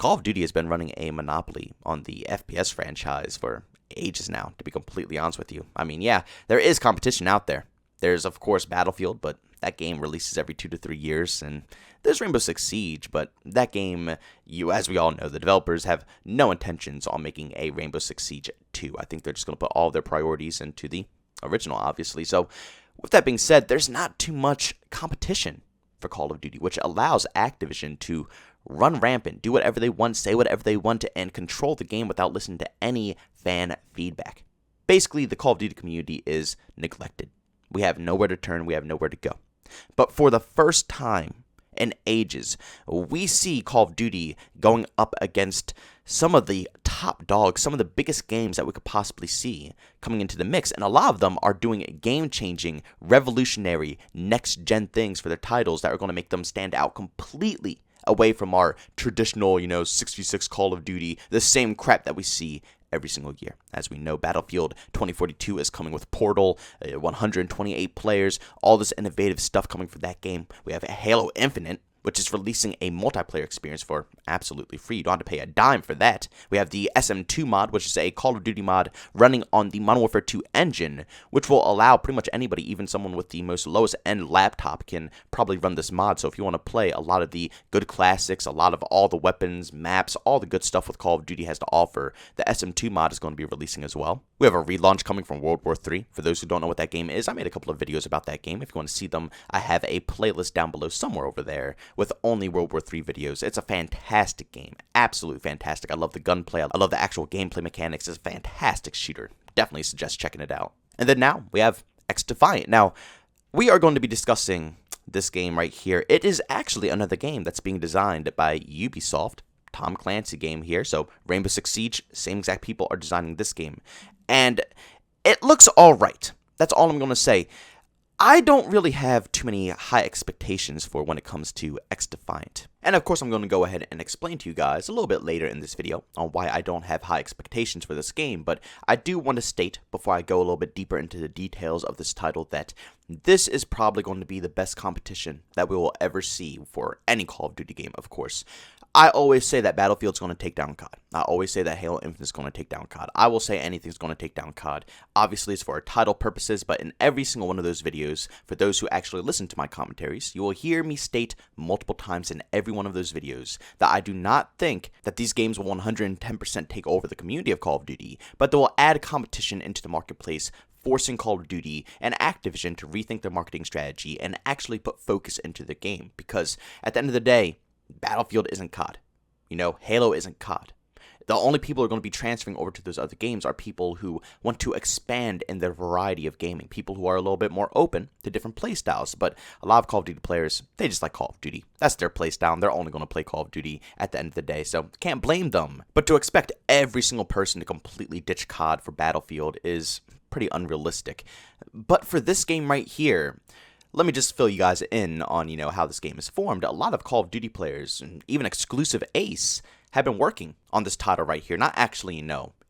Call of Duty has been running a monopoly on the FPS franchise for ages now, to be completely honest with you. I mean, yeah, there is competition out there. There's, of course, Battlefield, but that game releases every 2 to 3 years, and there's Rainbow Six Siege, but that game, as we all know, the developers have no intentions on making a Rainbow Six Siege 2. I think they're just going to put all their priorities into the original, obviously. So, with that being said, there's not too much competition for Call of Duty, which allows Activision to run rampant, do whatever they want, say whatever they want, and control the game without listening to any fan feedback. Basically, the Call of Duty community is neglected. We have nowhere to turn, we have nowhere to go. But for the first time in ages, we see Call of Duty going up against some of the top dogs, some of the biggest games that we could possibly see coming into the mix, and a lot of them are doing game-changing, revolutionary, next-gen things for their titles that are going to make them stand out completely away from our traditional, 6v6 Call of Duty, the same crap that we see every single year. As we know, Battlefield 2042 is coming with Portal, 128 players, all this innovative stuff coming for that game. We have Halo Infinite, which is releasing a multiplayer experience for absolutely free. You don't have to pay a dime for that. We have the SM2 mod, which is a Call of Duty mod running on the Modern Warfare 2 engine, which will allow pretty much anybody, even someone with the most lowest end laptop, can probably run this mod. So if you want to play a lot of the good classics, a lot of all the weapons, maps, all the good stuff with Call of Duty has to offer, the SM2 mod is going to be releasing as well. We have a relaunch coming from World War 3. For those who don't know what that game is, I made a couple of videos about that game. If you want to see them, I have a playlist down below somewhere over there with only World War 3 videos. It's a fantastic game. Absolutely fantastic. I love the gunplay. I love the actual gameplay mechanics. It's a fantastic shooter. Definitely suggest checking it out. And then now we have XDefiant. Now, we are going to be discussing this game right here. It is actually another game that's being designed by Ubisoft. Tom Clancy game here. So Rainbow Six Siege, same exact people are designing this game. And it looks alright. That's all I'm going to say. I don't really have too many high expectations for when it comes to XDefiant. And of course, I'm going to go ahead and explain to you guys a little bit later in this video on why I don't have high expectations for this game, but I do want to state, before I go a little bit deeper into the details of this title, that this is probably going to be the best competition that we will ever see for any Call of Duty game, of course. I always say that Battlefield's going to take down COD. I always say that Halo Infinite is going to take down COD. I will say anything's going to take down COD. Obviously, it's for title purposes, but in every single one of those videos, for those who actually listen to my commentaries, you will hear me state multiple times in every one of those videos that I do not think that these games will 110% take over the community of Call of Duty, but they will add competition into the marketplace, forcing Call of Duty and Activision to rethink their marketing strategy and actually put focus into the game. Because at the end of the day, Battlefield isn't COD. Halo isn't COD. The only people who are going to be transferring over to those other games are people who want to expand in their variety of gaming. People who are a little bit more open to different play styles. But a lot of Call of Duty players, they just like Call of Duty. That's their play style, and they're only going to play Call of Duty at the end of the day. So can't blame them. But to expect every single person to completely ditch COD for Battlefield is pretty unrealistic. But for this game right here, let me just fill you guys in on, how this game is formed. A lot of Call of Duty players, and even exclusive Ace, have been working on this title right here. Not actually,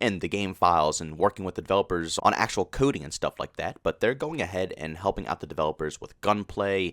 in the game files and working with the developers on actual coding and stuff like that, but they're going ahead and helping out the developers with gunplay,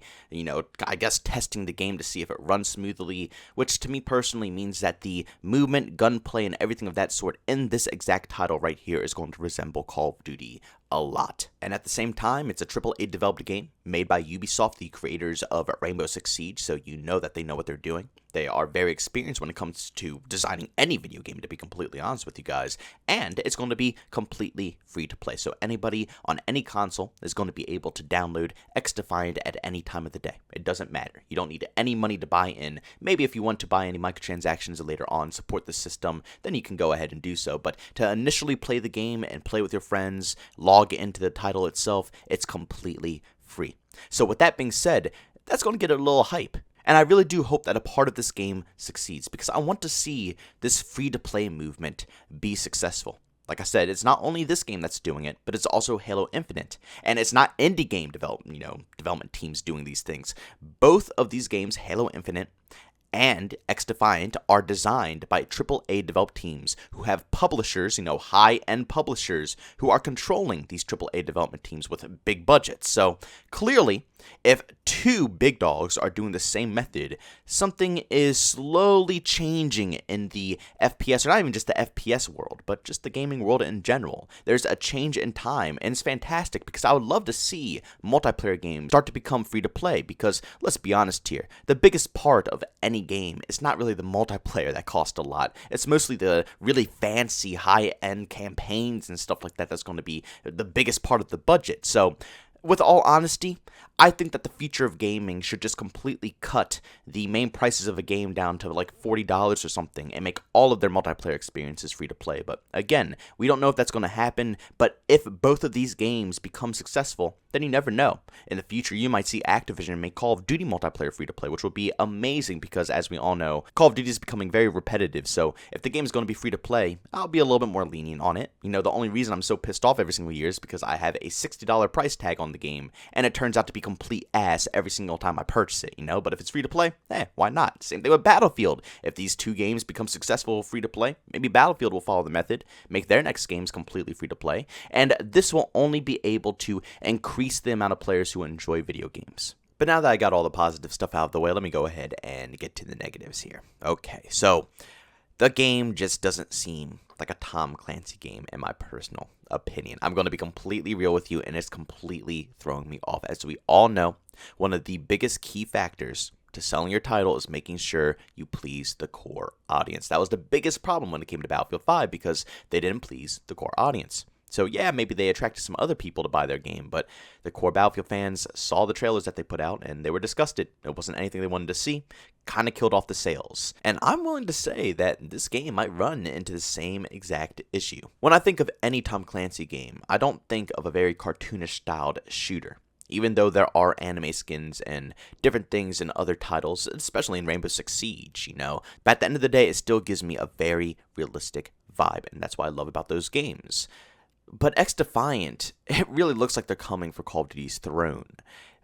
I guess testing the game to see if it runs smoothly, which to me personally means that the movement, gunplay, and everything of that sort in this exact title right here is going to resemble Call of Duty a lot. And at the same time, it's a AAA developed game made by Ubisoft, the creators of Rainbow Six Siege, so you know that they know what they're doing. They are very experienced when it comes to designing any video game, to be completely honest with you guys. And it's going to be completely free to play. So anybody on any console is going to be able to download XDefiant at any time of the day. It doesn't matter. You don't need any money to buy in. Maybe if you want to buy any microtransactions later on, support the system, then you can go ahead and do so. But to initially play the game and play with your friends, log into the title itself, it's completely free. So with that being said, that's going to get a little hype. And I really do hope that a part of this game succeeds, because I want to see this free-to-play movement be successful. Like I said, it's not only this game that's doing it, but it's also Halo Infinite. And it's not indie game development teams doing these things. Both of these games, Halo Infinite and XDefiant are designed by AAA developed teams who have publishers, high-end publishers who are controlling these AAA development teams with big budgets. So clearly, if two big dogs are doing the same method, something is slowly changing in the FPS, or not even just the FPS world, but just the gaming world in general. There's a change in time, and it's fantastic because I would love to see multiplayer games start to become free-to-play because, let's be honest here, the biggest part of any game is not really the multiplayer that costs a lot. It's mostly the really fancy high-end campaigns and stuff like that that's going to be the biggest part of the budget. So, with all honesty, I think that the future of gaming should just completely cut the main prices of a game down to like $40 or something and make all of their multiplayer experiences free to play. But again, we don't know if that's going to happen, but if both of these games become successful, then you never know. In the future, you might see Activision make Call of Duty multiplayer free to play, which would be amazing because, as we all know, Call of Duty is becoming very repetitive. So if the game is going to be free to play, I'll be a little bit more lenient on it. The only reason I'm so pissed off every single year is because I have a $60 price tag on the game, and it turns out to be complete ass every single time I purchase it, But if it's free to play, why not? Same thing with Battlefield. If these two games become successful free to play, maybe Battlefield will follow the method, make their next games completely free to play, and this will only be able to increase the amount of players who enjoy video games. But now that I got all the positive stuff out of the way, let me go ahead and get to the negatives here. Okay, so the game just doesn't seem like a Tom Clancy game, in my personal opinion. I'm going to be completely real with you, and it's completely throwing me off. As we all know, one of the biggest key factors to selling your title is making sure you please the core audience. That was the biggest problem when it came to Battlefield 5 because they didn't please the core audience. So yeah, maybe they attracted some other people to buy their game, but the core Battlefield fans saw the trailers that they put out and they were disgusted. It wasn't anything they wanted to see. Kind of killed off the sales. And I'm willing to say that this game might run into the same exact issue. When I think of any Tom Clancy game, I don't think of a very cartoonish styled shooter. Even though there are anime skins and different things in other titles, especially in Rainbow Six Siege, But at the end of the day, it still gives me a very realistic vibe, and that's what I love about those games. But XDefiant, it really looks like they're coming for Call of Duty's Throne.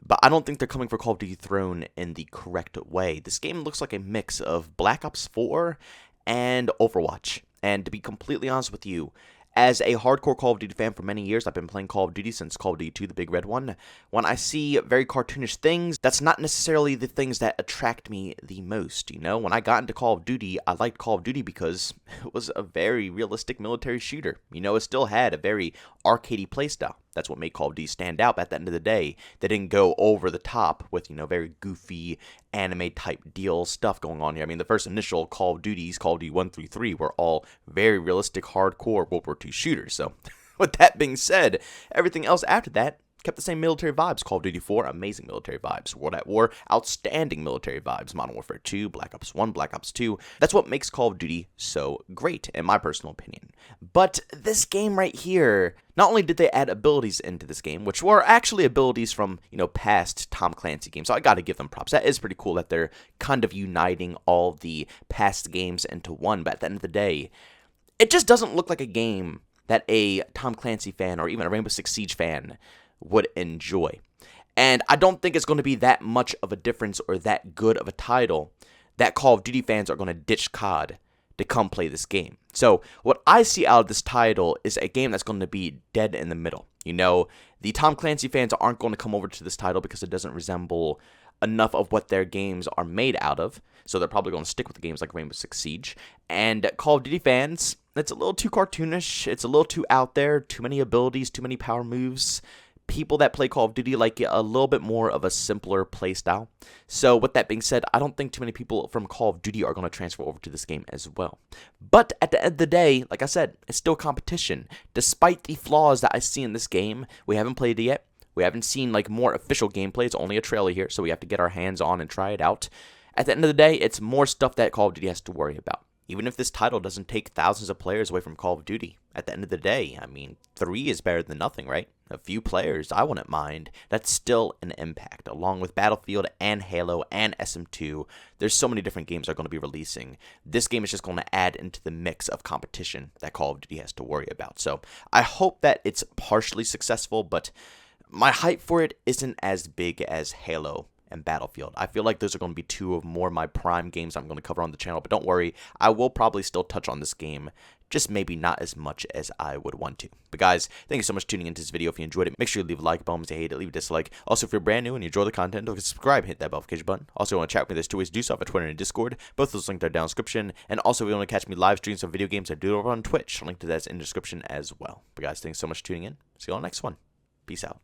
But I don't think they're coming for Call of Duty Throne in the correct way. This game looks like a mix of Black Ops 4 and Overwatch. And to be completely honest with you, as a hardcore Call of Duty fan for many years, I've been playing Call of Duty since Call of Duty 2, the big red one. When I see very cartoonish things, that's not necessarily the things that attract me the most, When I got into Call of Duty, I liked Call of Duty because it was a very realistic military shooter. It still had a very arcadey playstyle. That's what made Call of Duty stand out. But at the end of the day, they didn't go over the top with, very goofy anime-type deal stuff going on here. The first initial Call of Duties, Call of Duty 1 through 3, were all very realistic, hardcore World War II shooters. So, with that being said, everything else after that kept the same military vibes. Call of Duty 4, amazing military vibes. World at War, outstanding military vibes. Modern Warfare 2, Black Ops 1, Black Ops 2. That's what makes Call of Duty so great, in my personal opinion. But this game right here, not only did they add abilities into this game, which were actually abilities from, past Tom Clancy games, so I gotta give them props. That is pretty cool that they're kind of uniting all the past games into one, but at the end of the day, it just doesn't look like a game that a Tom Clancy fan or even a Rainbow Six Siege fan would enjoy. And I don't think it's going to be that much of a difference or that good of a title that Call of Duty fans are going to ditch COD to come play this game. So what I see out of this title is a game that's going to be dead in the middle. The Tom Clancy fans aren't going to come over to this title because it doesn't resemble enough of what their games are made out of. So they're probably going to stick with the games like Rainbow Six Siege. And Call of Duty fans, it's a little too cartoonish. It's a little too out there. Too many abilities, too many power moves. People that play Call of Duty like a little bit more of a simpler playstyle. So with that being said, I don't think too many people from Call of Duty are going to transfer over to this game as well. But at the end of the day, like I said, it's still competition. Despite the flaws that I see in this game, we haven't played it yet. We haven't seen more official gameplay. It's only a trailer here, so we have to get our hands on and try it out. At the end of the day, it's more stuff that Call of Duty has to worry about. Even if this title doesn't take thousands of players away from Call of Duty, at the end of the day, 3 is better than nothing, right? A few players, I wouldn't mind. That's still an impact. Along with Battlefield and Halo and SM2, there's so many different games that are going to be releasing. This game is just going to add into the mix of competition that Call of Duty has to worry about. So I hope that it's partially successful, but my hype for it isn't as big as Halo and Battlefield. I feel like those are going to be two of more of my prime games I'm going to cover on the channel, but don't worry, I will probably still touch on this game, just maybe not as much as I would want to. But guys, thank you so much for tuning into this video. If you enjoyed it, make sure you leave a like button. If you hate it, leave a dislike. Also, if you're brand new and you enjoy the content, don't forget to subscribe, hit that notification button. Also, if you want to chat with me, there's two ways to do so, at Twitter and Discord. Both those links are down in the description. And also, if you want to catch me live streams of video games, I do it over on Twitch. Link to that's in the description as well. But guys, thanks so much for tuning in. See you on the next one. Peace out.